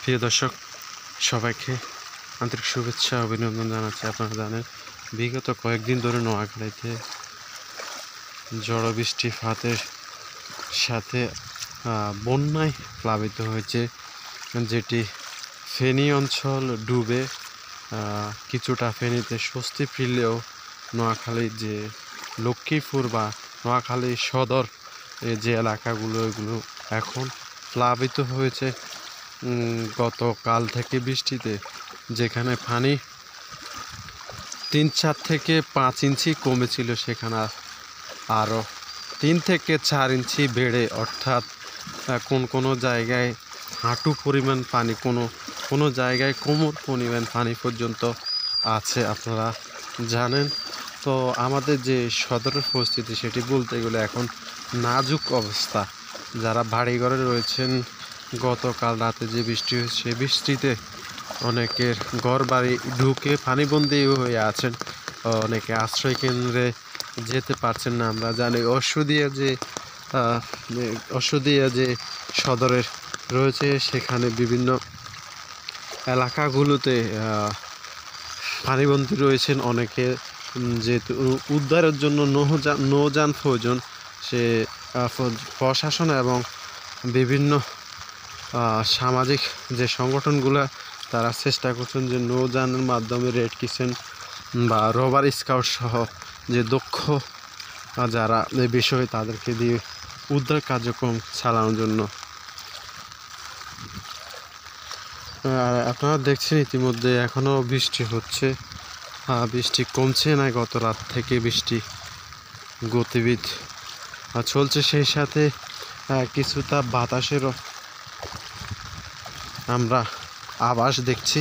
প্রিয় দর্শক, সবাইকে আন্তরিক শুভেচ্ছা অভিনন্দন জানাচ্ছি। আপনারা জানেন বিগত কয়েকদিন ধরে নোয়াখালীতে ঝড় বৃষ্টিপাতের সাথে বন্যায় প্লাবিত হয়েছে, যেটি ফেনী অঞ্চল ডুবে কিছুটা ফেনীতে স্বস্তি ফিরলেও নোয়াখালীর যে লক্ষ্মীপুর বা নোয়াখালী সদর যে এলাকাগুলো এগুলো এখন প্লাবিত হয়েছে গতকাল থেকে বৃষ্টিতে, যেখানে পানি 3-4 থেকে 5 ইঞ্চি কমেছিল, সেখানে আরও 3 থেকে 4 ইঞ্চি বেড়ে, অর্থাৎ কোনো জায়গায় হাঁটু পরিমাণ পানি, কোনো জায়গায় কোমর পরিমাণ পানি পর্যন্ত আছে। আপনারা জানেন তো আমাদের যে সদরের পরিস্থিতি সেটি বলতে গেলে এখন নাজুক অবস্থা। যারা বাড়িঘরে রয়েছেন, গতকাল রাতে যে বৃষ্টি হয়েছে সে বৃষ্টিতে অনেকের ঘর বাড়ি ঢুকে পানিবন্দী হয়ে আছেন, অনেকে আশ্রয় কেন্দ্রে যেতে পারছেন না। আমরা জানি অসুদিয়া যে সদরের রয়েছে সেখানে বিভিন্ন এলাকাগুলোতে পানিবন্দী রয়েছেন অনেকে। যেহেতু উদ্ধারের জন্য নৌযান প্রয়োজন, সে প্রশাসন এবং বিভিন্ন সামাজিক যে সংগঠনগুলো তারা চেষ্টা করছেন যে নৌযানের মাধ্যমে রেড কিচেন বা রবার স্কাউট সহ যে দক্ষ যারা এই বিষয়ে তাদেরকে দিয়ে উদ্ধার কার্যক্রম চালানোর জন্য। আপনারা দেখছেন ইতিমধ্যে এখনও বৃষ্টি হচ্ছে, বৃষ্টি কমছে না। গত রাত থেকে বৃষ্টি গতিবিধ চলছে, সেই সাথে কিছুটা বাতাসেরও আমরা আভাস দেখছি।